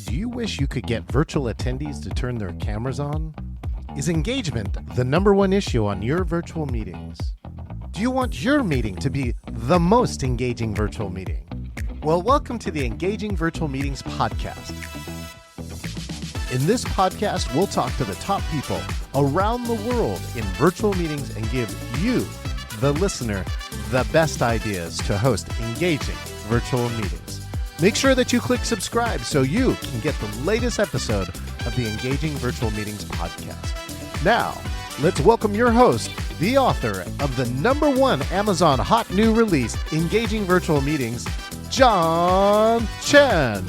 Do you wish you could get virtual attendees to turn their cameras on? Is engagement the number one issue on your virtual meetings? Do you want your meeting to be the most engaging virtual meeting? Well, welcome to the Engaging Virtual Meetings podcast. In this podcast, we'll talk to the top people around the world in virtual meetings and give you, the listener, the best ideas to host engaging virtual meetings. Make sure that you click subscribe so you can get the latest episode of the Engaging Virtual Meetings podcast. Now, let's welcome your host, the author of the #1 Amazon hot new release, Engaging Virtual Meetings, John Chen.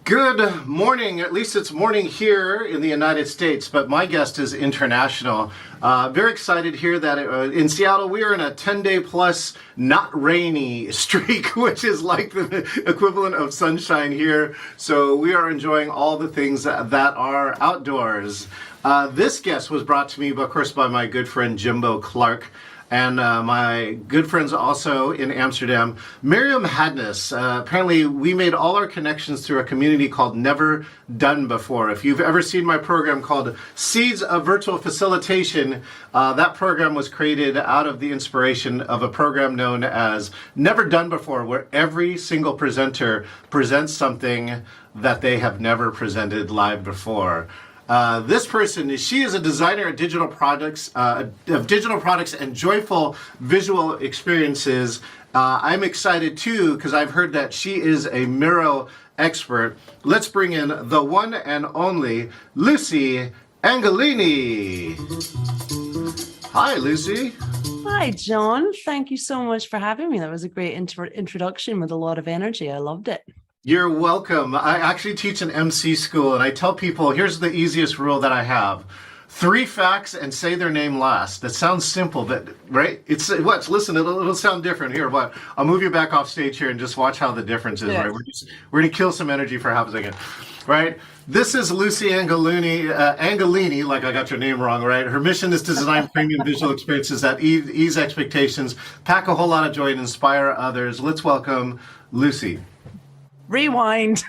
Good morning. At least it's morning here in the United States, but my guest is international. Very excited here that in Seattle, we are in a 10-day plus not rainy streak, which is like the equivalent of sunshine here. So we are enjoying all the things that are outdoors. This guest was brought to me, of course, by my good friend Jimbo Clark. And my good friends also in Amsterdam, Miriam Hadness. Apparently, we made all our connections through a community called Never Done Before. If you've ever seen my program called Seeds of Virtual Facilitation, that program was created out of the inspiration of a program known as Never Done Before, where every single presenter presents something that they have never presented live before. This person, she is a designer of digital products and joyful visual experiences. I'm excited too because I've heard that she is a Miro expert. Let's bring in the one and only Lucie Agolini. Hi, Lucie. Hi, John. Thank you so much for having me. That was a great introduction with a lot of energy. I loved it. You're welcome. I actually teach an MC school, and I tell people, here's the easiest rule that I have. 3 facts and say their name last. That sounds simple, but right? Listen, it'll sound different here, but I'll move you back off stage here and just watch how the difference is, yes. Right? We're going to kill some energy for half a second, right? This is Lucie Agolini, like I got your name wrong, right? Her mission is to design premium visual experiences that ease expectations, pack a whole lot of joy, and inspire others. Let's welcome Lucie. Rewind.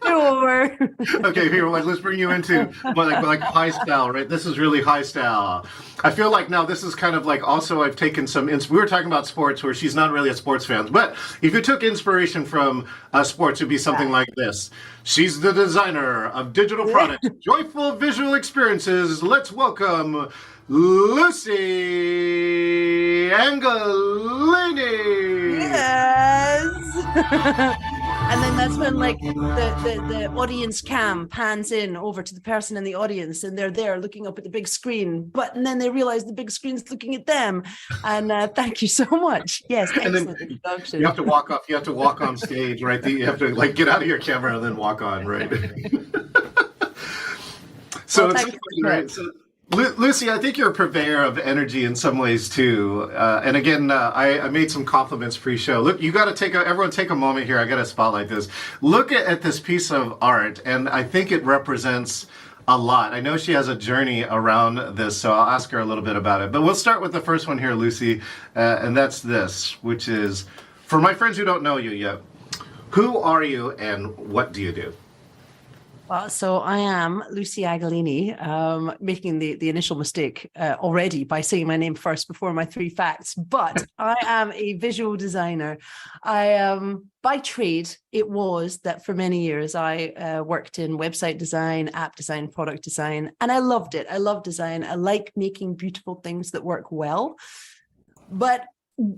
Over. Okay, here, let's bring you into like high style, right? This is really high style. I feel like now this is kind of like also I've taken some, we were talking about sports where she's not really a sports fan, but if you took inspiration from sports, it'd be something like this. She's the designer of digital products, joyful visual experiences. Let's welcome Lucie Agolini. Yes. And then that's when like the audience cam pans in over to the person in the audience and they're there looking up at the big screen, and then they realize the big screen's looking at them. And thank you so much. Yes, excellent introduction. You have to walk off. You have to walk on stage, right? You have to like get out of your camera and then walk on, right? So it's funny, right? So, Lucie, I think you're a purveyor of energy in some ways too. And again, I made some compliments pre-show. Look, you got to everyone take a moment here. I got to spotlight this. Look at this piece of art, and I think it represents a lot. I know she has a journey around this, so I'll ask her a little bit about it. But we'll start with the first one here, Lucie, and that's this, which is, for my friends who don't know you yet, who are you and what do you do? Well, so I am Lucie Agolini, making the initial mistake already by saying my name first before my 3 facts, but I am a visual designer. By trade, it was that for many years I worked in website design, app design, product design, and I loved it. I love design. I like making beautiful things that work well. But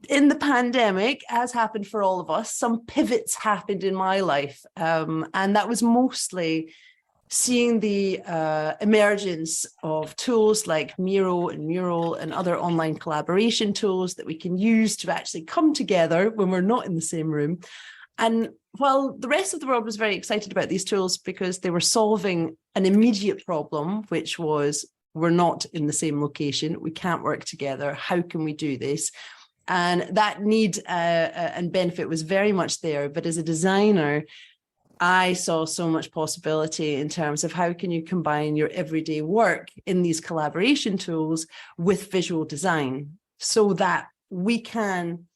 in the pandemic, as happened for all of us, some pivots happened in my life. And that was mostly seeing the emergence of tools like Miro and Mural and other online collaboration tools that we can use to actually come together when we're not in the same room. And while the rest of the world was very excited about these tools because they were solving an immediate problem, which was we're not in the same location, we can't work together, how can we do this? And that need and benefit was very much there. But as a designer, I saw so much possibility in terms of how can you combine your everyday work in these collaboration tools with visual design so that we can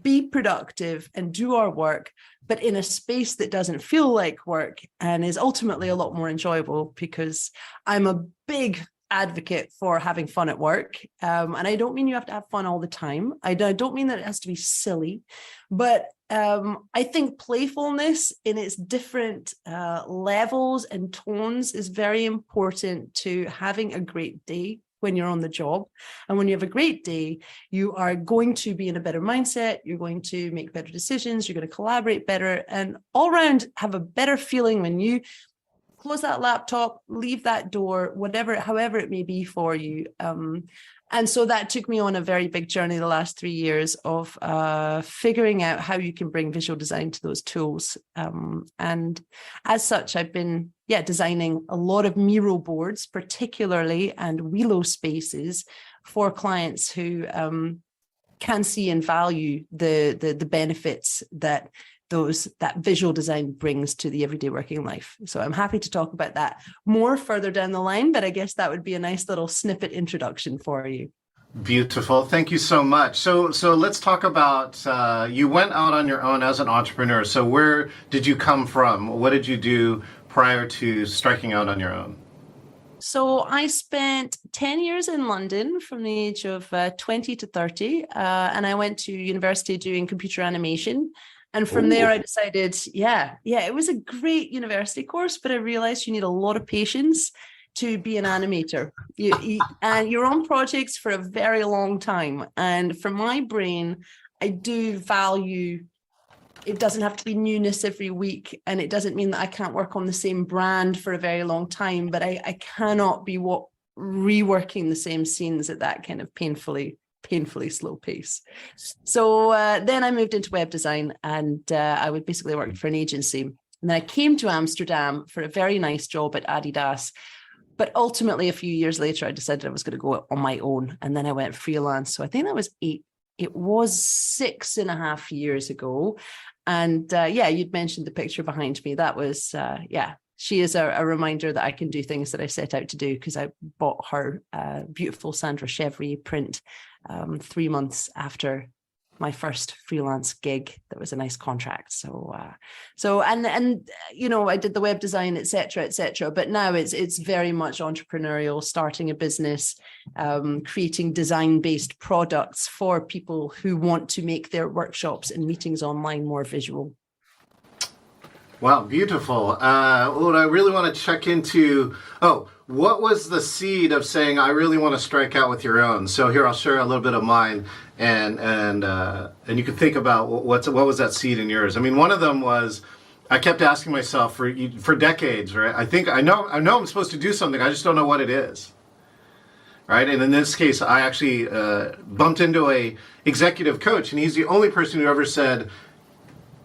be productive and do our work, but in a space that doesn't feel like work and is ultimately a lot more enjoyable, because I'm a big advocate for having fun at work. And I don't mean you have to have fun all the time. I don't mean that it has to be silly, but I think playfulness in its different levels and tones is very important to having a great day when you're on the job. And when you have a great day, you are going to be in a better mindset, you're going to make better decisions, you're going to collaborate better, and all around have a better feeling when you close that laptop, leave that door, however it may be for you. And so that took me on a very big journey the last 3 years of figuring out how you can bring visual design to those tools. And as such, I've been designing a lot of Miro boards, particularly, and Wheelo spaces for clients who can see and value the benefits that visual design brings to the everyday working life. So I'm happy to talk about that more further down the line, but I guess that would be a nice little snippet introduction for you. Beautiful. Thank you so much. So let's talk about, you went out on your own as an entrepreneur. So where did you come from? What did you do prior to striking out on your own? So I spent 10 years in London from the age of 20 to 30, and I went to university doing computer animation. And from there, I decided, it was a great university course, but I realized you need a lot of patience to be an animator. And you're on projects for a very long time. And for my brain, I do value, it doesn't have to be newness every week. And it doesn't mean that I can't work on the same brand for a very long time, but I cannot be reworking the same scenes at that kind of painfully slow pace. So then I moved into web design, and I would basically work for an agency. And then I came to Amsterdam for a very nice job at Adidas. But ultimately, a few years later, I decided I was going to go on my own. And then I went freelance. So I think that was 6.5 years ago. And you'd mentioned the picture behind me. That was, she is a reminder that I can do things that I set out to do, because I bought her beautiful Sandra Chevrier print 3 months after my first freelance gig. That was a nice contract. So I did the web design, et cetera, but now it's very much entrepreneurial, starting a business, creating design-based products for people who want to make their workshops and meetings online more visual. Wow, beautiful. What I really want to check into, what was the seed of saying, I really want to strike out with your own? So here, I'll share a little bit of mine, and you can think about what was that seed in yours. I mean, one of them was, I kept asking myself for decades, right? I know I'm supposed to do something, I just don't know what it is. Right? And in this case, I actually bumped into a executive coach, and he's the only person who ever said,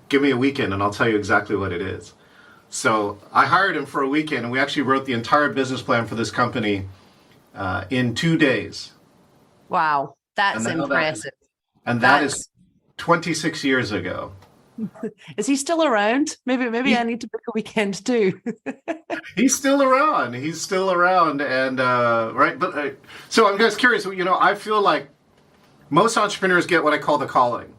give me a weekend and I'll tell you exactly what it is. So I hired him for a weekend, and we actually wrote the entire business plan for this company in 2 days. Wow, that's impressive. That is 26 years ago. Is he still around? Maybe I need to book a weekend too. He's still around. And right. But so I'm just curious. I feel like most entrepreneurs get what I call the calling,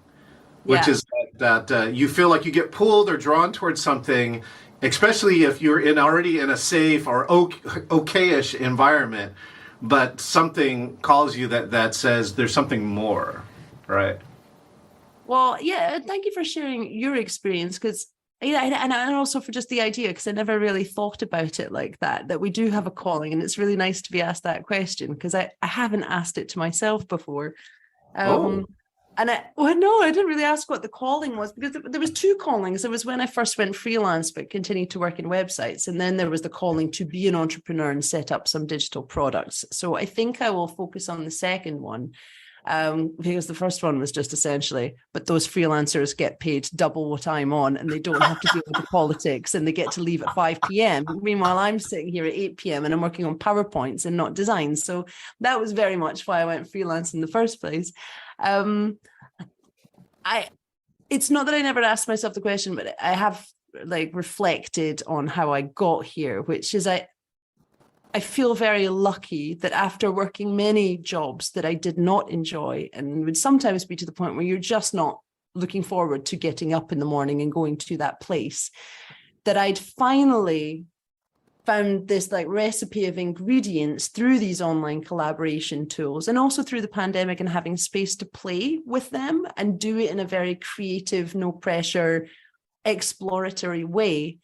which is that you feel like you get pulled or drawn towards something, especially if you're already in a safe or okay-ish environment, but something calls you that says there's something more, right? Well, thank you for sharing your experience, because and also for just the idea, because I never really thought about it like that we do have a calling, and it's really nice to be asked that question, because I haven't asked it to myself before. And I didn't really ask what the calling was, because there was two callings. There was when I first went freelance, but continued to work in websites. And then there was the calling to be an entrepreneur and set up some digital products. So I think I will focus on the second one, because the first one was just essentially, but those freelancers get paid double what I'm on, and they don't have to deal with the politics, and they get to leave at 5 p.m. Meanwhile, I'm sitting here at 8 p.m. and I'm working on PowerPoints and not designs. So that was very much why I went freelance in the first place. It's not that I never asked myself the question, but I have reflected on how I got here, which is I I feel very lucky that after working many jobs that I did not enjoy, and would sometimes be to the point where you're just not looking forward to getting up in the morning and going to that place, that I'd finally found this like recipe of ingredients through these online collaboration tools, and also through the pandemic, and having space to play with them and do it in a very creative, no pressure, exploratory way.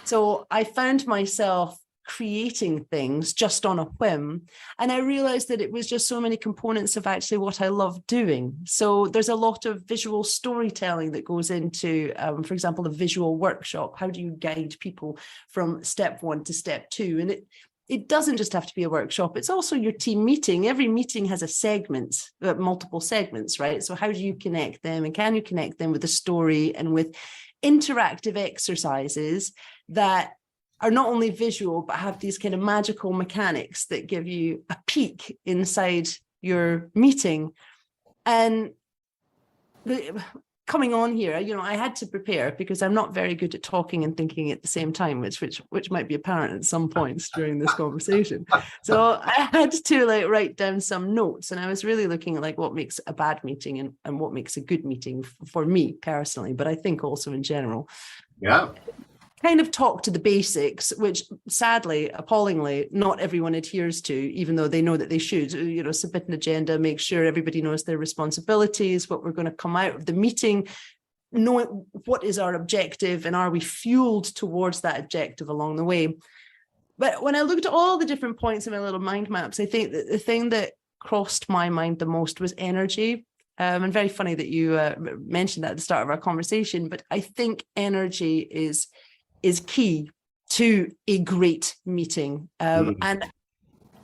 So I found myself creating things just on a whim. And I realized that it was just so many components of actually what I love doing. So there's a lot of visual storytelling that goes into, for example, a visual workshop. How do you guide people from step 1 to step 2? And it doesn't just have to be a workshop. It's also your team meeting. Every meeting has a segment, multiple segments, right? So how do you connect them? And can you connect them with a story and with interactive exercises that are not only visual, but have these kind of magical mechanics that give you a peek inside your meeting. And coming on here, I had to prepare because I'm not very good at talking and thinking at the same time, which might be apparent at some points during this conversation. So I had to write down some notes, and I was really looking at what makes a bad meeting and what makes a good meeting for me personally, but I think also in general. Yeah. Kind of talk to the basics, which sadly, appallingly, not everyone adheres to, even though they know that they should. Submit an agenda, make sure everybody knows their responsibilities, what we're going to come out of the meeting, know what is our objective, and are we fueled towards that objective along the way. But when I looked at all the different points in my little mind maps, I think that the thing that crossed my mind the most was energy. And very funny that you mentioned that at the start of our conversation, but I think energy is key to a great meeting. And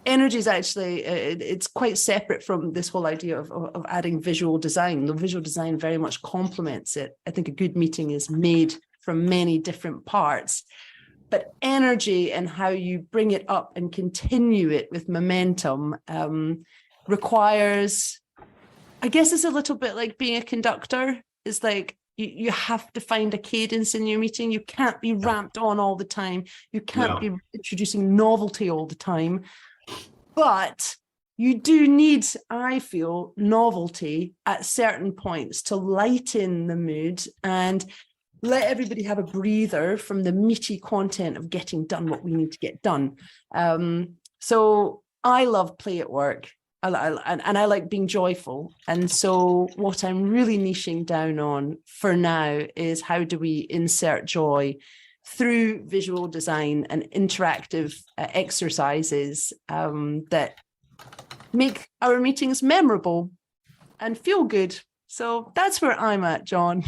energy is actually, it's quite separate from this whole idea of adding visual design. The visual design very much complements it. I think a good meeting is made from many different parts, but energy and how you bring it up and continue it with momentum requires, I guess it's a little bit like being a conductor. It's like, you have to find a cadence in your meeting. You can't be ramped on all the time. You can't be introducing novelty all the time. But you do need, I feel, novelty at certain points to lighten the mood and let everybody have a breather from the meaty content of getting done what we need to get done. So I love play at work. I like being joyful. And so what I'm really niching down on for now is how do we insert joy through visual design and interactive exercises that make our meetings memorable and feel good. So that's where I'm at, John.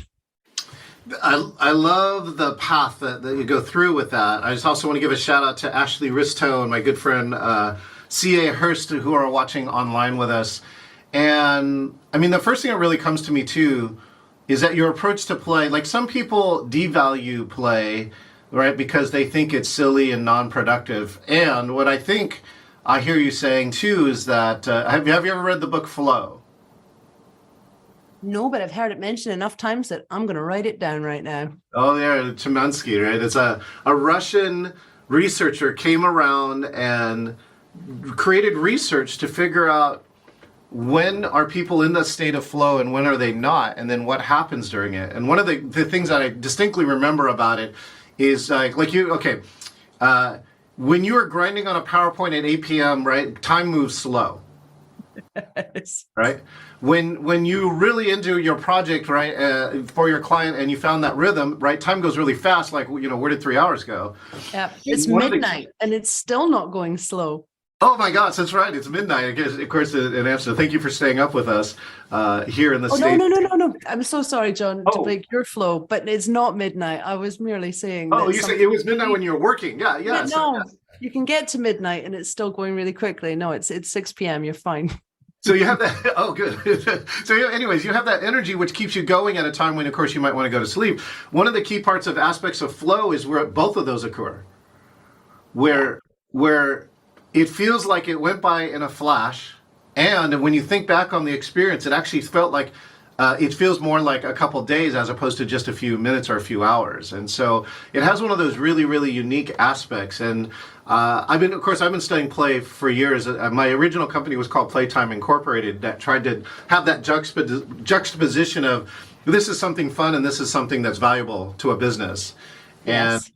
I love the path that you go through with that. I just also want to give a shout out to Ashley Risto and my good friend C.A. Hurst, who are watching online with us. And I mean, the first thing that really comes to me too is that your approach to play, like some people devalue play, right, because they think it's silly and non-productive. And what I think I hear you saying too is that, have you ever read the book Flow? No, but I've heard it mentioned enough times that I'm going to write it down right now. Oh, yeah, Chemansky, right? It's a Russian researcher came around and created research to figure out when are people in the state of flow and when are they not, and then what happens during it. And one of the things that I distinctly remember about it is when you are grinding on a PowerPoint at 8 p.m., right, time moves slow. Yes. Right? When you really into your project, right, for your client and you found that rhythm, right, time goes really fast, like, where did 3 hours go? Yeah, it's midnight and it's still not going slow. Oh my gosh, that's right. It's midnight. I guess, of course, in Amsterdam. Thank you for staying up with us here in the States. No. I'm so sorry, John, to break your flow, but it's not midnight. I was merely saying. Oh, you say it was midnight when you were working. Yeah. No, you can get to midnight and it's still going really quickly. No, it's 6 p.m. You're fine. So you have that. Oh, good. So anyways, you have that energy which keeps you going at a time when, of course, you might want to go to sleep. One of the key parts of aspects of flow is where both of those occur, where it feels like it went by in a flash, and when you think back on the experience, it actually felt like it feels more like a couple days as opposed to just a few minutes or a few hours. And so it has one of those really, really unique aspects. And of course, I've been studying play for years. My original company was called Playtime Incorporated, that tried to have that juxtaposition of this is something fun and this is something that's valuable to a business. And Yes.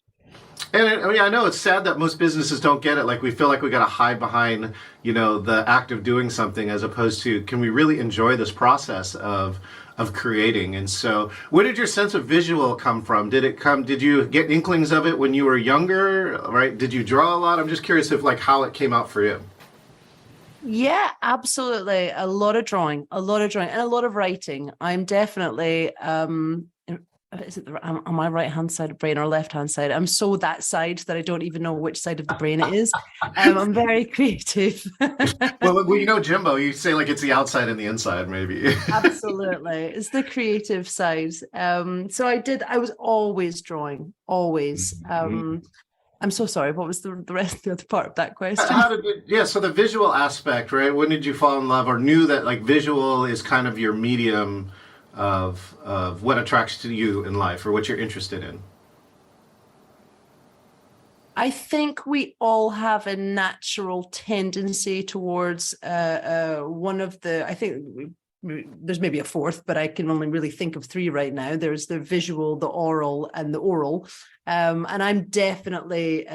I mean, I know it's sad that most businesses don't get it. Like we feel like we got to hide behind, the act of doing something, as opposed to can we really enjoy this process of creating? And so, where did your sense of visual come from? Did you get inklings of it when you were younger? Right? Did you draw a lot? I'm just curious if like how it came out for you. Yeah, absolutely. A lot of drawing, and a lot of writing. I'm definitely is it on my right hand side of the brain or left hand side? I'm so that side that I don't even know which side of the brain it is. I'm very creative. Well, Jimbo, you say like it's the outside and the inside, maybe. Absolutely. It's the creative side. So I was always drawing, always. I'm so sorry. What was the rest, the other part of that question? So the visual aspect, right? When did you fall in love or knew that like visual is kind of your medium of what attracts to you in life or what you're interested in? I think we all have a natural tendency towards one of the, I think there's maybe a fourth, but I can only really think of three right now. There's the visual, the oral, and the oral. And I'm definitely,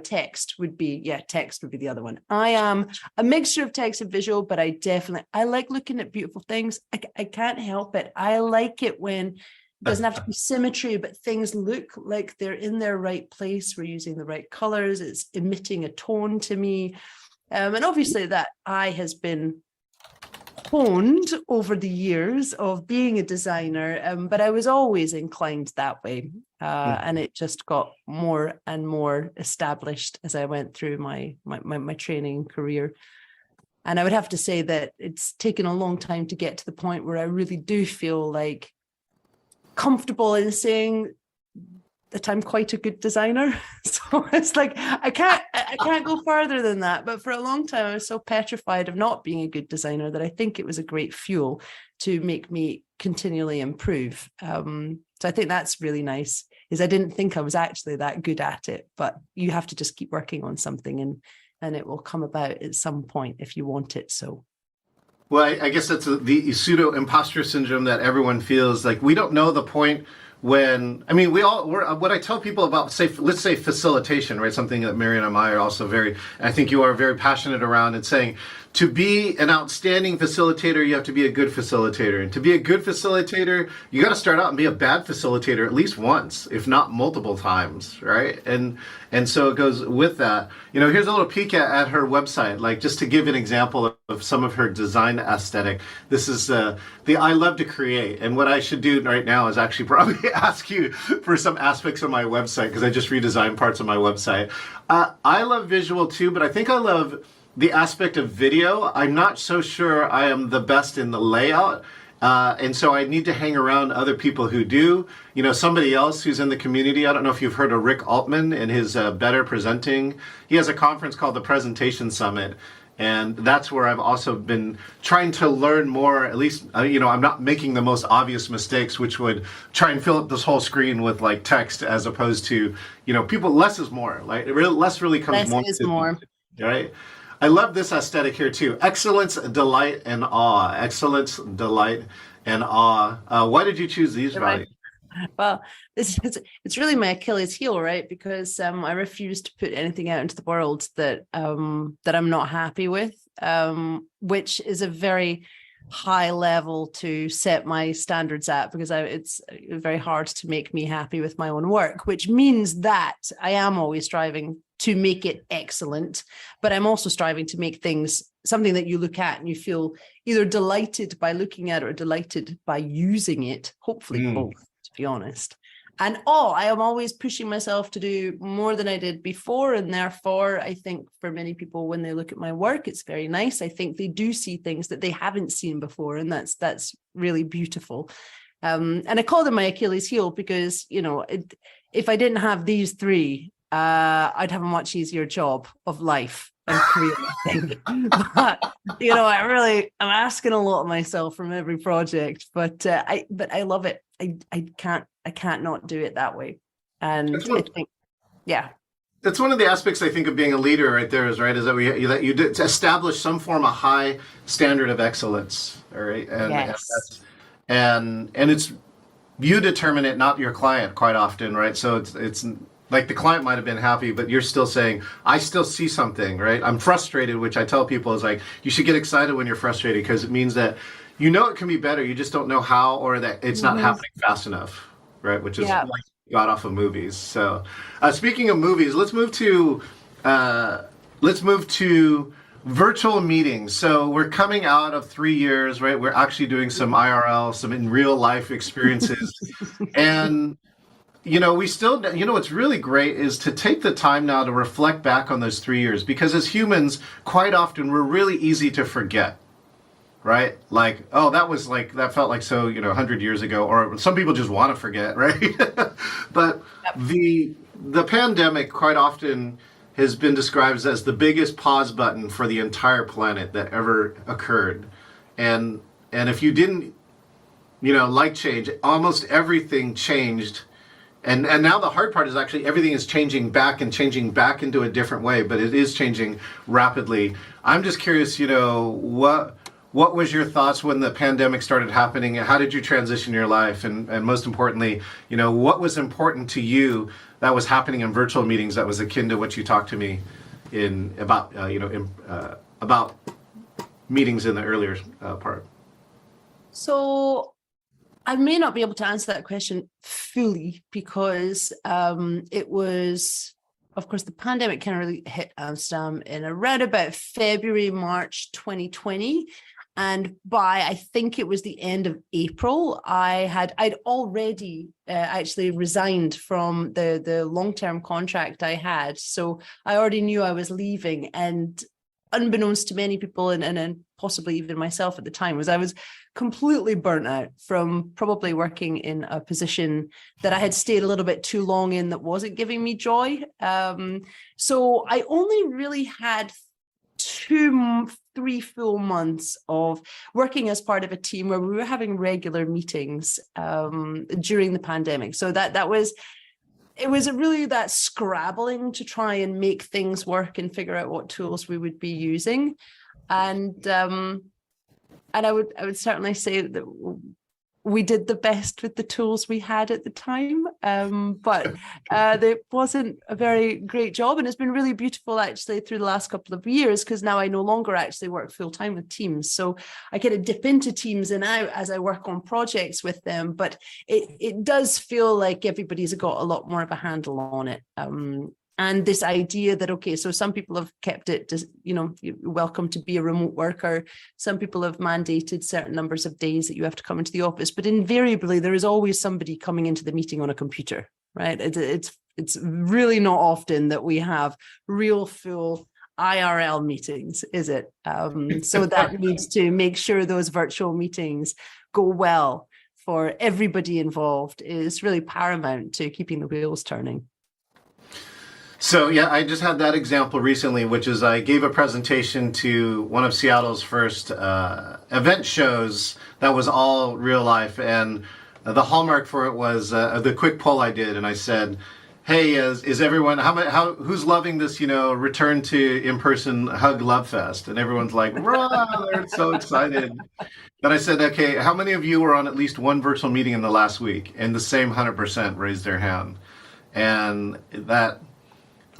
text would be the other one. I am a mixture of text and visual, but I like looking at beautiful things. I can't help it. I like it when it doesn't have to be symmetry, but things look like they're in their right place. We're using the right colors. It's emitting a tone to me. And obviously that eye has been honed over the years of being a designer, but I was always inclined that way, and it just got more and more established as I went through my training career. And I would have to say that it's taken a long time to get to the point where I really do feel like comfortable in saying that I'm quite a good designer. So it's like I can't go further than that. But for a long time, I was so petrified of not being a good designer that I think it was a great fuel to make me continually improve. So I think that's really nice, is I didn't think I was actually that good at it, but you have to just keep working on something and it will come about at some point if you want it. So Well, I guess that's the pseudo imposter syndrome that everyone feels. Like we don't know the point when, I mean, what I tell people about, let's say facilitation, right? Something that Mary and I are also I think you are very passionate around, and saying to be an outstanding facilitator, you have to be a good facilitator. And to be a good facilitator, you got to start out and be a bad facilitator at least once, if not multiple times, right? And so it goes with that. Here's a little peek at her website, like just to give an example of some of her design aesthetic. This is the I love to create. And what I should do right now is actually probably ask you for some aspects of my website, because I just redesigned parts of my website. I love visual too, but I think I love the aspect of video. I'm not so sure I am the best in the layout. And so I need to hang around other people who do. Somebody else who's in the community. I don't know if you've heard of Rick Altman and his Better Presenting. He has a conference called the Presentation Summit. And that's where I've also been trying to learn more. At least, I'm not making the most obvious mistakes, which would try and fill up this whole screen with like text, as opposed to, people, less is more. Like less really comes more. less is more. Right? I love this aesthetic here too. Excellence, delight, and awe. Excellence, delight, and awe. Why did you choose these values? Well, it's really my Achilles heel, right? Because I refuse to put anything out into the world that I'm not happy with, which is a very high level to set my standards at, because it's very hard to make me happy with my own work, which means that I am always striving to make it excellent, but I'm also striving to make things something that you look at and you feel either delighted by looking at it or delighted by using it, hopefully both, to be honest. And I am always pushing myself to do more than I did before. And therefore, I think for many people, when they look at my work, it's very nice. I think they do see things that they haven't seen before. And that's really beautiful. And I call them my Achilles heel because, if I didn't have these three, I'd have a much easier job of life. career, I think. But I'm asking a lot of myself from every project. But I love it. I can't not do it that way. And I think, yeah. That's one of the aspects I think of being a leader right there is that you establish some form of high standard of excellence, all right? Yes. And it's you determine it, not your client quite often, right? So it's like the client might have been happy, but you're still saying, I still see something, right? I'm frustrated, which I tell people is like, you should get excited when you're frustrated because it means that you know it can be better, you just don't know how or that it's not happening fast enough, right? Which is like got off of movies. So speaking of movies, let's move to virtual meetings. So we're coming out of 3 years, right? We're actually doing some IRL, some in real life experiences. And, we still, what's really great is to take the time now to reflect back on those 3 years, because as humans, quite often, we're really easy to forget, right? Like, oh, that felt like so, 100 years ago, or some people just want to forget, right? But the pandemic quite often has been described as the biggest pause button for the entire planet that ever occurred. And if you didn't, like change, almost everything changed. And now the hard part is actually everything is changing back into a different way, but it is changing rapidly. I'm just curious, what was your thoughts when the pandemic started happening? How did you transition your life? And most importantly, what was important to you that was happening in virtual meetings that was akin to what you talked to me about meetings in the earlier part? So I may not be able to answer that question fully because it was, of course, the pandemic kind of really hit Amsterdam in around about February, March 2020. And by, I think it was the end of April, I'd already actually resigned from the long-term contract I had. So I already knew I was leaving. And unbeknownst to many people and possibly even myself at the time, I was completely burnt out from probably working in a position that I had stayed a little bit too long in that wasn't giving me joy. So I only really had 3 full months of working as part of a team where we were having regular meetings during the pandemic. So it was really that scrabbling to try and make things work and figure out what tools we would be using. And I would certainly say that we did the best with the tools we had at the time, but it wasn't a very great job. And it's been really beautiful actually through the last couple of years, because now I no longer actually work full time with teams. So I kind of dip into teams and out as I work on projects with them, but it does feel like everybody's got a lot more of a handle on it. And this idea that, okay, so some people have kept it, you're welcome to be a remote worker. Some people have mandated certain numbers of days that you have to come into the office, but invariably there is always somebody coming into the meeting on a computer, right? It's really not often that we have real full IRL meetings, is it? So that needs to make sure those virtual meetings go well for everybody involved is really paramount to keeping the wheels turning. So yeah, I just had that example recently, which is I gave a presentation to one of Seattle's first event shows that was all real life, and the hallmark for it was the quick poll I did, and I said, "Hey, is everyone who's loving this? Return to in-person hug love fest?" And everyone's like, "Rah!" They're so excited. Then I said, "Okay, how many of you were on at least one virtual meeting in the last week?" And the same 100% raised their hand, and that.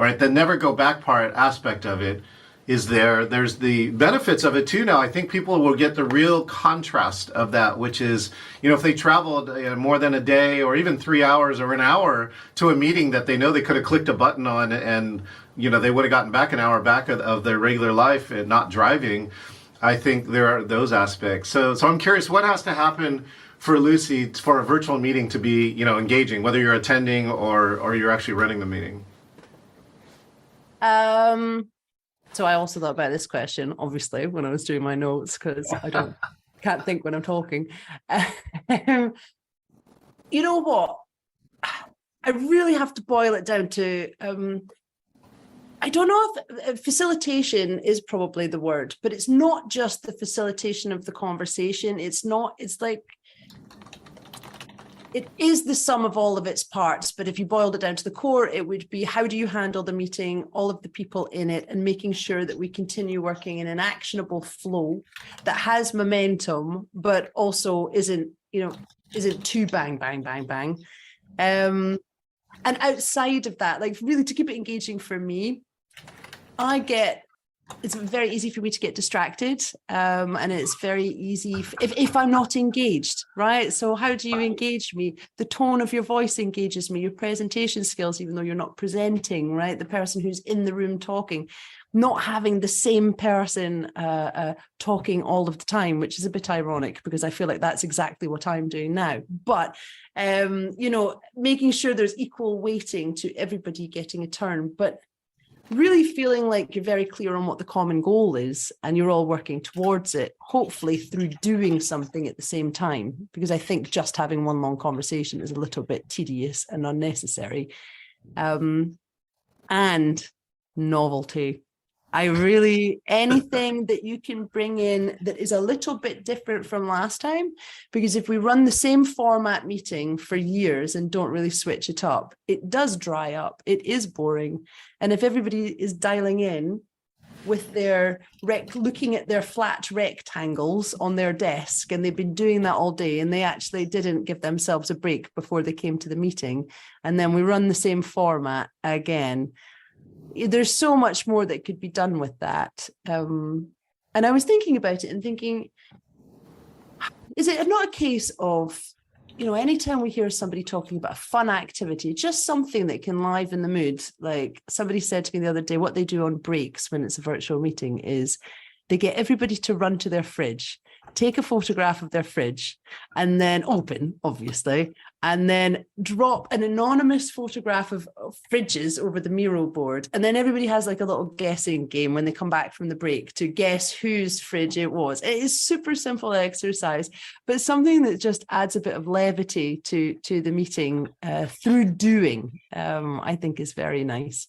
All right, the never go back aspect of it is there. There's the benefits of it too now. I think people will get the real contrast of that, which is, if they traveled more than a day or even 3 hours or an hour to a meeting that they know they could have clicked a button on and, they would have gotten back an hour back of their regular life and not driving. I think there are those aspects. So I'm curious, what has to happen for Lucie for a virtual meeting to be, engaging, whether you're attending or you're actually running the meeting? So I also thought about this question, obviously, when I was doing my notes, because can't think when I'm talking. You know what? I really have to boil it down to I don't know if facilitation is probably the word, but it's not just the facilitation of the conversation. It's like, it is the sum of all of its parts, but if you boiled it down to the core, it would be, how do you handle the meeting, all of the people in it, and making sure that we continue working in an actionable flow that has momentum, but also isn't too bang, bang, bang, bang. And outside of that, like really to keep it engaging for me, it's very easy for me to get distracted, and it's very easy if I'm not engaged, right? So how do you engage me? The tone of your voice engages me, your presentation skills, even though you're not presenting, right? The person who's in the room talking, not having the same person talking all of the time, which is a bit ironic because I feel like that's exactly what I'm doing now. But, making sure there's equal weighting to everybody getting a turn, but really feeling like you're very clear on what the common goal is and you're all working towards it, hopefully through doing something at the same time, because I think just having one long conversation is a little bit tedious and unnecessary. And novelty. Anything that you can bring in that is a little bit different from last time, because if we run the same format meeting for years and don't really switch it up, it does dry up, it is boring. And if everybody is dialing in with their looking at their flat rectangles on their desk, and they've been doing that all day, and they actually didn't give themselves a break before they came to the meeting, and then we run the same format again, there's so much more that could be done with that. And I was thinking about it and thinking, is it not a case of, anytime we hear somebody talking about a fun activity, just something that can liven the mood, like somebody said to me the other day, what they do on breaks when it's a virtual meeting is they get everybody to run to their fridge, take a photograph of their fridge, and then open, obviously, and then drop an anonymous photograph of fridges over the Miro board. And then everybody has like a little guessing game when they come back from the break to guess whose fridge it was. It is super simple exercise, but something that just adds a bit of levity to the meeting through doing, I think is very nice.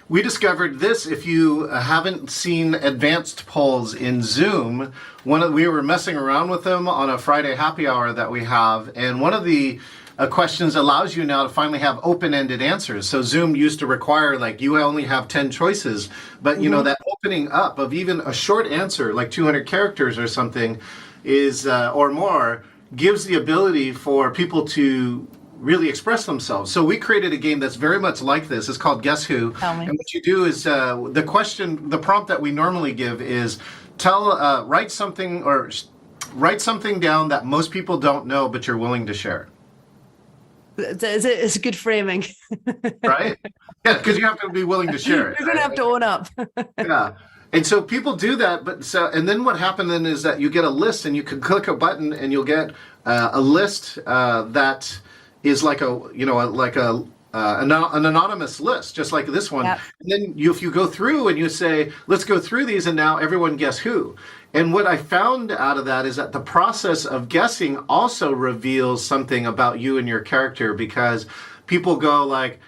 We discovered this. If you haven't seen advanced polls in Zoom, we were messing around with them on a Friday happy hour that we have, and one of the questions allows you now to finally have open-ended answers. So Zoom used to require like you only have 10 choices, but that opening up of even a short answer like 200 characters or something is or more gives the ability for people to really express themselves. So we created a game that's very much like this. It's called Guess Who. And what you do is the prompt that we normally give is write something down that most people don't know, but you're willing to share. It's good framing. Right? Yeah, because you have to be willing to share it. You're going to have to own up. Yeah. And so people do that, and then what happened then is that you get a list, and you can click a button, and you'll get a list that is like an anonymous list, just like this one. Yep. And then if you go through and you say, let's go through these, and now everyone guess who. And what I found out of that is that the process of guessing also reveals something about you and your character, because people go like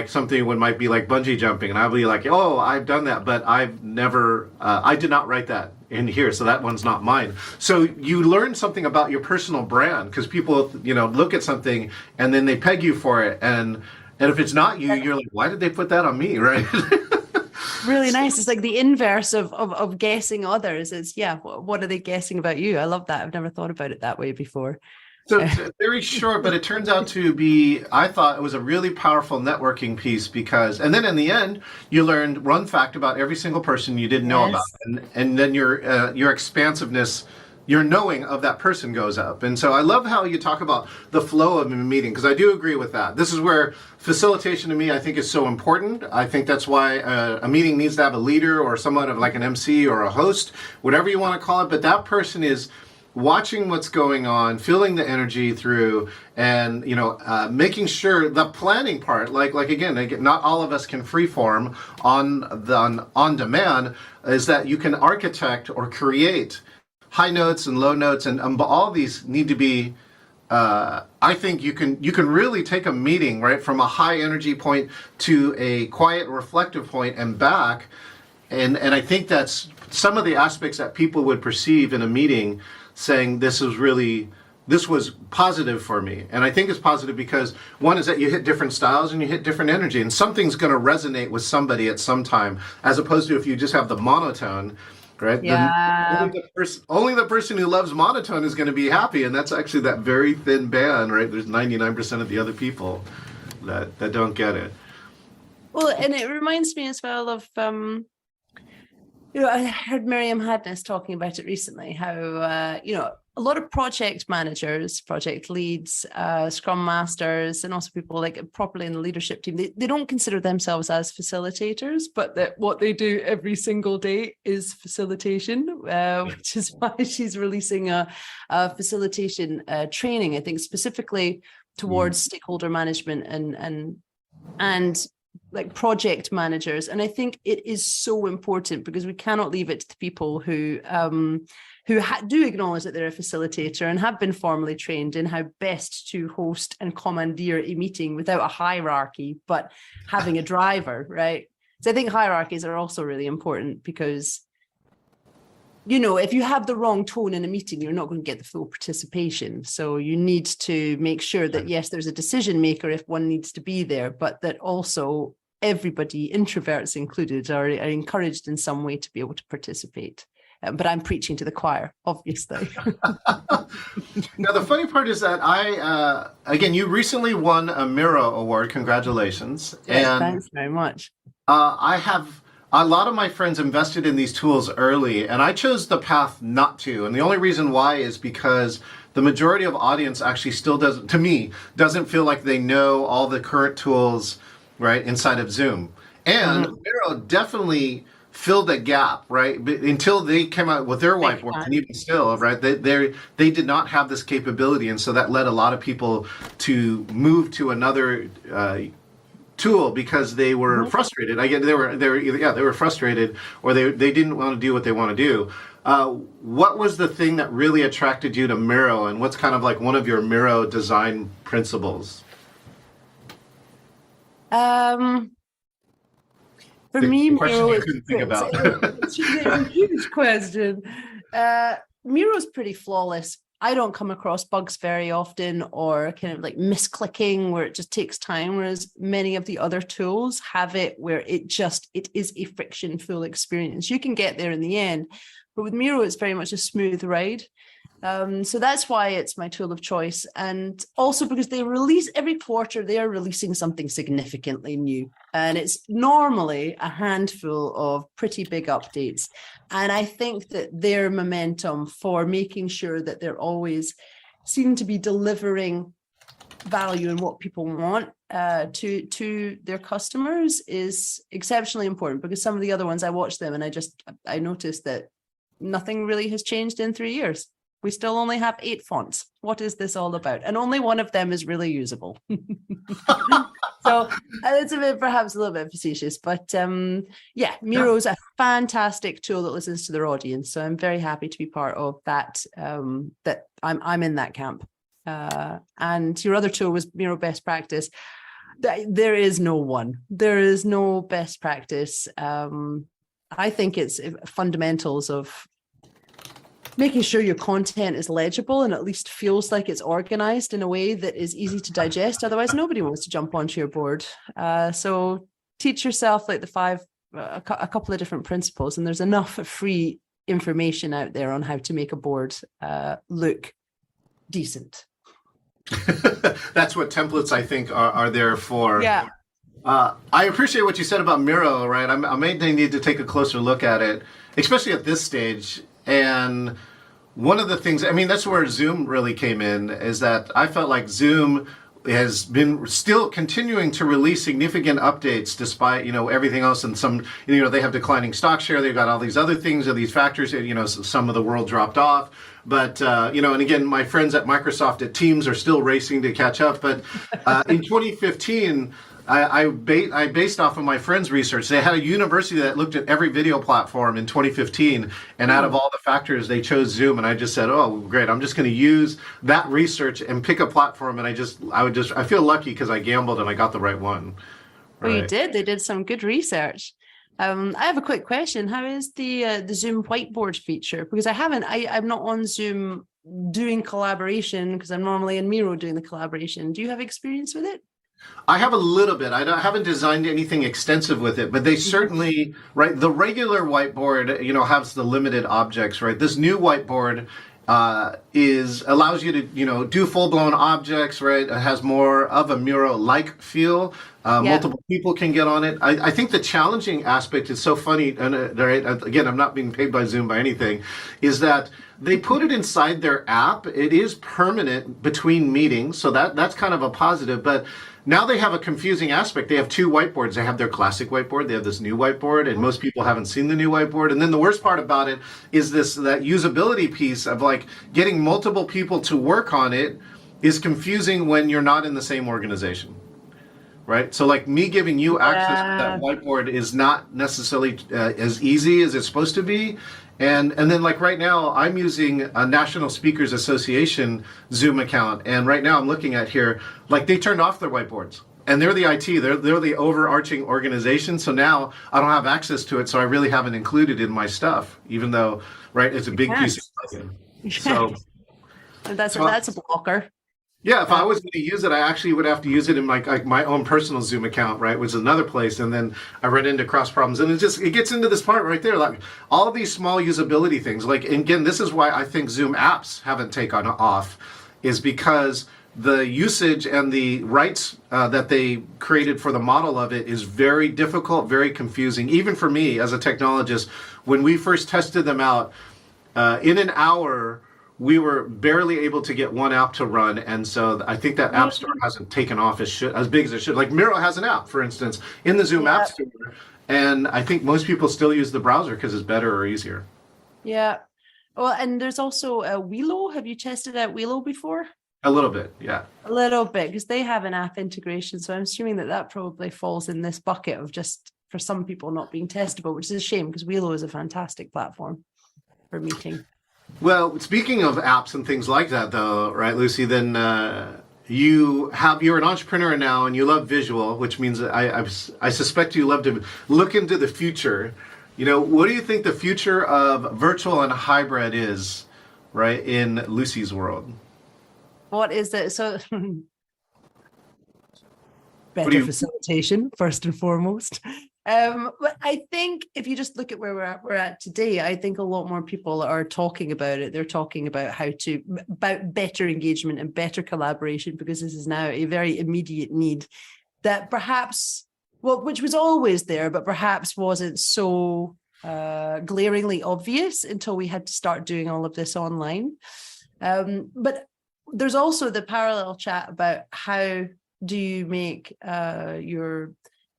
something might be like bungee jumping, and I'll be like, oh, I've done that, but I've never, I did not write that in here, so that one's not mine. So you learn something about your personal brand, because people, look at something and then they peg you for it, and if it's not you, you're like, why did they put that on me, right? Really nice. It's like the inverse of guessing others. It's what are they guessing about you? I love that. I've never thought about it that way before. So it's very short, but it turns out to be, I thought it was a really powerful networking piece, and then in the end, you learned one fact about every single person you didn't know about. And then your expansiveness, your knowing of that person goes up. And so I love how you talk about the flow of a meeting, because I do agree with that. This is where facilitation to me, I think, is so important. I think that's why a meeting needs to have a leader or someone of like an MC or a host, whatever you want to call it. But that person is watching what's going on, feeling the energy through, and making sure the planning part, like again, not all of us can freeform on demand, is that you can architect or create high notes and low notes, and all these need to be I think you can really take a meeting, right, from a high energy point to a quiet, reflective point and back. And I think that's some of the aspects that people would perceive in a meeting, saying this was positive for me. And I think it's positive because one is that you hit different styles and you hit different energy, and something's going to resonate with somebody at some time, as opposed to if you just have the monotone, right? Yeah. Only the person who loves monotone is going to be happy, and that's actually that very thin band, right? There's 99% of the other people that don't get it. Well, and it reminds me as well of I heard Miriam Hadness talking about it recently, how, a lot of project managers, project leads, scrum masters, and also people like properly in the leadership team, they don't consider themselves as facilitators, but that what they do every single day is facilitation, which is why she's releasing a facilitation training, I think, specifically towards stakeholder management and like project managers. And I think it is so important because we cannot leave it to the people who do acknowledge that they're a facilitator and have been formally trained in how best to host and commandeer a meeting without a hierarchy, but having a driver, right? So I think hierarchies are also really important because, if you have the wrong tone in a meeting, you're not going to get the full participation. So you need to make sure that, yes, there's a decision maker if one needs to be there, but that also everybody, introverts included, are encouraged in some way to be able to participate. But I'm preaching to the choir, obviously. Now, the funny part is that again, you recently won a Miro award. Congratulations. Yes, and thanks very much. I have a lot of my friends invested in these tools early, and I chose the path not to. And the only reason why is because the majority of audience actually still doesn't feel like they know all the current tools, right, inside of Zoom. And Miro definitely filled a gap, right? But until they came out with their whiteboard, and even still, right, they did not have this capability, and so that led a lot of people to move to another tool because they were frustrated. I get they were frustrated, or they didn't want to do what they want to do. What was the thing that really attracted you to Miro, and what's kind of like one of your Miro design principles? For me, Miro you couldn't think about. It's a huge question. Miro's pretty flawless. I don't come across bugs very often, or kind of like misclicking where it just takes time, whereas many of the other tools have it where it is a friction-full experience. You can get there in the end, but with Miro, it's very much a smooth ride. So that's why it's my tool of choice. And also because they release every quarter, they are releasing something significantly new. And it's normally a handful of pretty big updates. And I think that their momentum for making sure that they're always seen to be delivering value and what people want to their customers is exceptionally important, because some of the other ones, I watched them and I noticed that nothing really has changed in 3 years. We still only have 8 fonts. What is this all about? And only one of them is really usable. So it's perhaps a little bit facetious, but Miro is a fantastic tool that listens to their audience. So I'm very happy to be part of that. That I'm in that camp. And your other tool was Miro Best Practice. There is no one. There is no best practice. I think it's fundamentals of making sure your content is legible and at least feels like it's organized in a way that is easy to digest. Otherwise, nobody wants to jump onto your board. So teach yourself like a couple of different principles, and there's enough free information out there on how to make a board look decent. That's what templates, I think, are there for. Yeah. I appreciate what you said about Miro, right? I may need to take a closer look at it, especially at this stage. And one of the things, I mean, that's where Zoom really came in, is that I felt like Zoom has been still continuing to release significant updates despite, everything else. And some, they have declining stock share. They've got all these other things or these factors, some of the world dropped off. But, and again, my friends at Microsoft at Teams are still racing to catch up. But in 2015, I based off of my friend's research. They had a university that looked at every video platform in 2015, and out of all the factors, they chose Zoom. And I just said, "Oh, great! I'm just going to use that research and pick a platform." And I feel lucky because I gambled and I got the right one. Well, you Right. did. They did some good research. I have a quick question. How is the Zoom whiteboard feature? Because I'm not on Zoom doing collaboration because I'm normally in Miro doing the collaboration. Do you have experience with it? I have a little bit. Haven't designed anything extensive with it, but they certainly, right, the regular whiteboard, has the limited objects, right? This new whiteboard is allows you to, do full-blown objects, right? It has more of a Miro-like feel. Yeah. Multiple people can get on it. I think the challenging aspect is so funny, and right, again, I'm not being paid by Zoom by anything, is that they put it inside their app. It is permanent between meetings, so that's kind of a positive, but now they have a confusing aspect. They have two whiteboards. They have their classic whiteboard. They have this new whiteboard, and most people haven't seen the new whiteboard. And then the worst part about it is that usability piece of like getting multiple people to work on it is confusing when you're not in the same organization. Right. So like me giving you access to that whiteboard is not necessarily as easy as it's supposed to be. And then like right now I'm using a National Speakers Association Zoom account. And right now I'm looking at here, like they turned off their whiteboards. And they're the IT, they're the overarching organization. So now I don't have access to it. So I really haven't included in my stuff, even though, right, it's a big piece of content. So That's a blocker. yeah, if I was going to use it, I actually would have to use it in my own personal Zoom account, right, which is another place. And then I run into cross problems, and it gets into this part right there, like all of these small usability things. Like, and again, this is why I think Zoom apps haven't taken off, is because the usage and the rights that they created for the model of it is very difficult, very confusing, even for me as a technologist. When we first tested them out, in an hour, we were barely able to get one app to run, and so I think that App Store hasn't taken off as big as it should. Like Miro has an app, for instance, in the Zoom App Store, and I think most people still use the browser because it's better or easier. Yeah. Well, and there's also Welo. Have you tested out Welo before? A little bit, yeah. A little bit, because they have an app integration. So I'm assuming that probably falls in this bucket of just for some people not being testable, which is a shame because Welo is a fantastic platform for meeting. Well, speaking of apps and things like that, though, right, Lucy? Then you're an entrepreneur now, and you love visual, which means that I suspect you love to look into the future. What do you think the future of virtual and hybrid is, right, in Lucy's world? What is it? So better facilitation, first and foremost. But I think if you just look at where we're at today, I think a lot more people are talking about it. They're talking about about better engagement and better collaboration, because this is now a very immediate need that perhaps, well, which was always there, but perhaps wasn't so glaringly obvious until we had to start doing all of this online. But there's also the parallel chat about how do you make your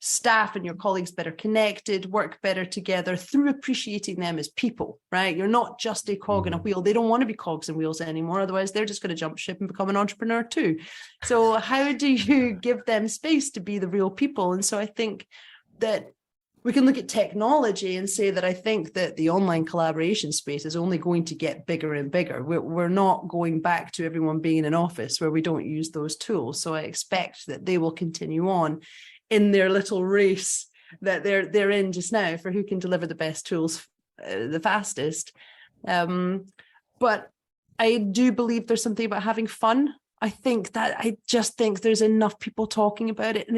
staff and your colleagues better connected, work better together through appreciating them as people, right? You're not just a cog in a wheel. They don't want to be cogs and wheels anymore. Otherwise, they're just going to jump ship and become an entrepreneur too. So how do you give them space to be the real people? And so I think that we can look at technology and say that I think that the online collaboration space is only going to get bigger and bigger. We're not going back to everyone being in an office where we don't use those tools. So I expect that they will continue on in their little race that they're in just now for who can deliver the best tools the fastest. But I do believe there's something about having fun. I just think there's enough people talking about it, and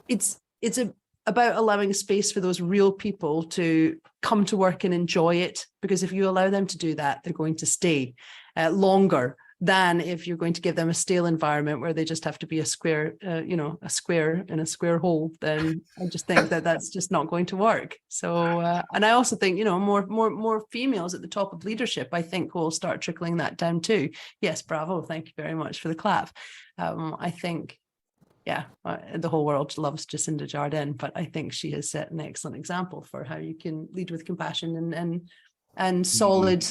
it's about allowing a space for those real people to come to work and enjoy it, because if you allow them to do that, they're going to stay longer than if you're going to give them a stale environment where they just have to be a square, a square in a square hole. Then I just think that that's just not going to work. So, and I also think, more females at the top of leadership, I think will start trickling that down too. Yes, bravo. Thank you very much for the clap. I think, the whole world loves Jacinda Jardine, but I think she has set an excellent example for how you can lead with compassion and solid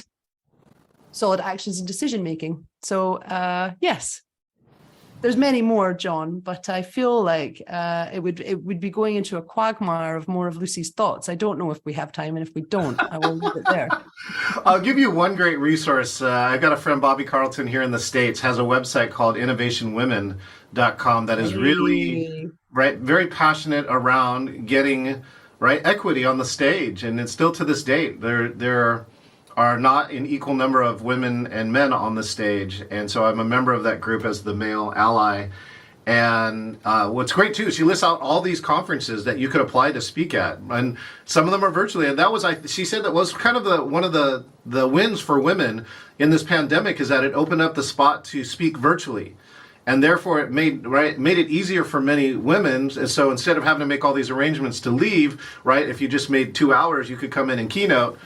actions and decision making. So yes. there's many more, John, but I feel like it would be going into a quagmire of more of Lucy's thoughts. I don't know if we have time, and if we don't, I will leave it there. I'll give you one great resource. I've got a friend, Bobby Carlton, here in the States, has a website called innovationwomen.com that is really very passionate around getting equity on the stage, and it's still to this date. There are not an equal number of women and men on the stage, and so I'm a member of that group as the male ally. And what's great too is she lists out all these conferences that you could apply to speak at, and some of them are virtually. And that was, she said, that was kind of one of the wins for women in this pandemic, is that it opened up the spot to speak virtually, and therefore it made it easier for many women. And so instead of having to make all these arrangements to leave, if you just made 2 hours, you could come in and keynote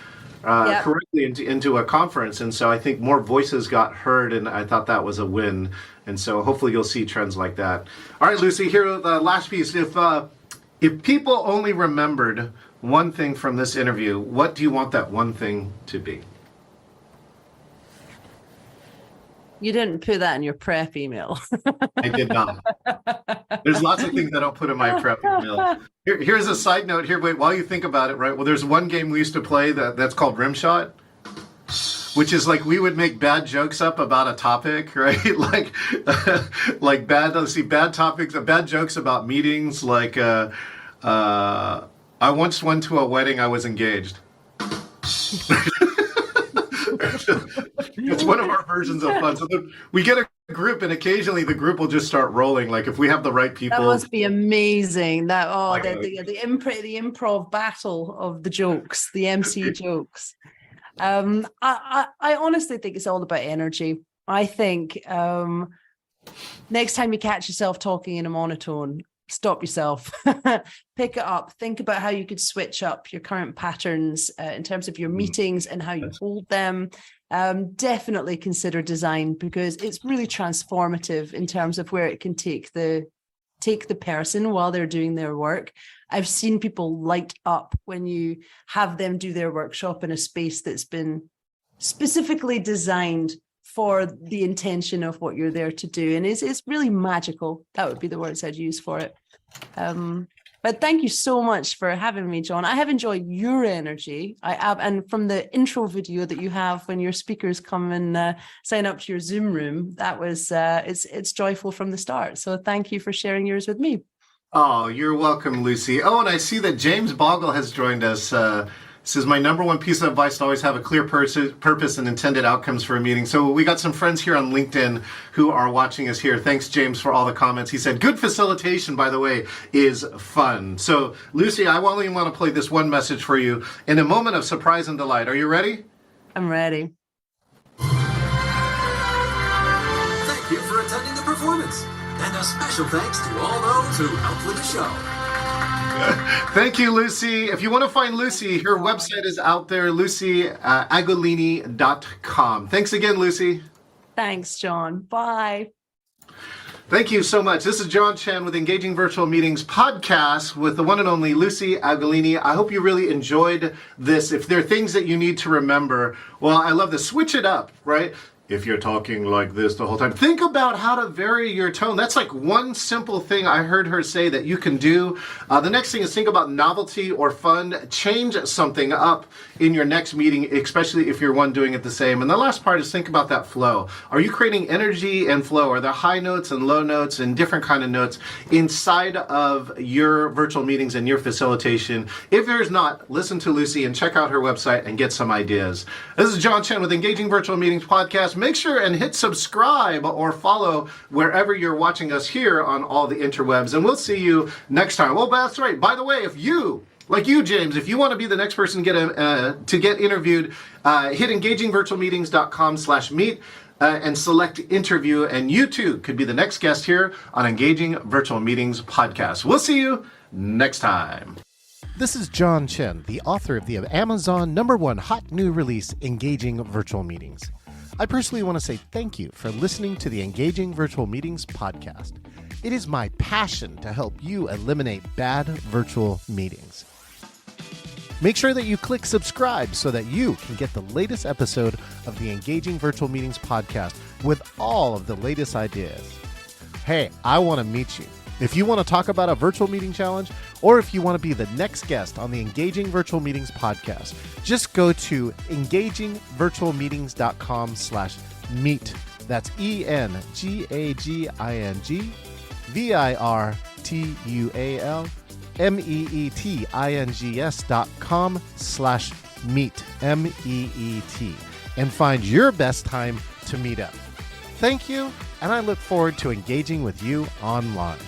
correctly into a conference. And so I think more voices got heard, and I thought that was a win. And so hopefully you'll see trends like that. All right, Lucy, here, the last piece. If people only remembered one thing from this interview, what do you want that one thing to be? You didn't put that in your prep email. I did not. There's lots of things I don't put in my prep email. Here's a side note here. Wait, while you think about it, well, there's one game we used to play that's called Rim Shot, which is like we would make bad jokes up about a topic, right? like bad topics, bad jokes about meetings. Like I once went to a wedding. I was engaged. It's one of our versions of fun. So we get a group, and occasionally the group will just start rolling. Like if we have the right people. That must be amazing. The improv battle of the jokes, the MC jokes. I honestly think it's all about energy. I think next time you catch yourself talking in a monotone, stop yourself, pick it up, think about how you could switch up your current patterns in terms of your meetings and how you hold them. Definitely consider design, because it's really transformative in terms of where it can take the person while they're doing their work. I've seen people light up when you have them do their workshop in a space that's been specifically designed for the intention of what you're there to do. And it's really magical. That would be the words I'd use for it. But thank you so much for having me, John. I have enjoyed your energy. And from the intro video that you have when your speakers come and sign up to your Zoom room, that was it's joyful from the start. So thank you for sharing yours with me. Oh, you're welcome, Lucy. Oh, and I see that James Bogle has joined us. Says, my number one piece of advice to always have a clear purpose and intended outcomes for a meeting. So we got some friends here on LinkedIn who are watching us here. Thanks, James, for all the comments. He said, good facilitation, by the way, is fun. So, Lucy, I only want to play this one message for you in a moment of surprise and delight. Are you ready? I'm ready. Thank you for attending the performance. And a special thanks to all those who helped with the show. Thank you, Lucy. If you want to find Lucy, her website is out there, lucieagolini.com. Thanks again, Lucy. Thanks, John. Bye. Thank you so much. This is John Chen with Engaging Virtual Meetings podcast with the one and only Lucie Agolini. I hope you really enjoyed this. If there are things that you need to remember, well, I love this. Switch it up, right? If you're talking like this the whole time, think about how to vary your tone. That's like one simple thing I heard her say that you can do. The next thing is think about novelty or fun. Change something up in your next meeting, especially if you're one doing it the same. And the last part is think about that flow. Are you creating energy and flow? Are there high notes and low notes and different kind of notes inside of your virtual meetings and your facilitation? If there's not, listen to Lucy and check out her website and get some ideas. This is John Chen with Engaging Virtual Meetings podcast. Make sure and hit subscribe or follow wherever you're watching us here on all the interwebs, and we'll see you next time. Well, that's right. By the way, if you, like you, James, if you want to be the next person to get interviewed, hit engagingvirtualmeetings.com/meet and select interview, and you too could be the next guest here on Engaging Virtual Meetings podcast. We'll see you next time. This is John Chen, the author of the Amazon #1 hot new release, Engaging Virtual Meetings. I personally want to say thank you for listening to the Engaging Virtual Meetings podcast. It is my passion to help you eliminate bad virtual meetings. Make sure that you click subscribe so that you can get the latest episode of the Engaging Virtual Meetings podcast with all of the latest ideas. Hey, I want to meet you. If you want to talk about a virtual meeting challenge, or if you want to be the next guest on the Engaging Virtual Meetings podcast, just go to engagingvirtualmeetings.com/meet. That's engagingvirtualmeetings.com/meet, MEET, and find your best time to meet up. Thank you, and I look forward to engaging with you online.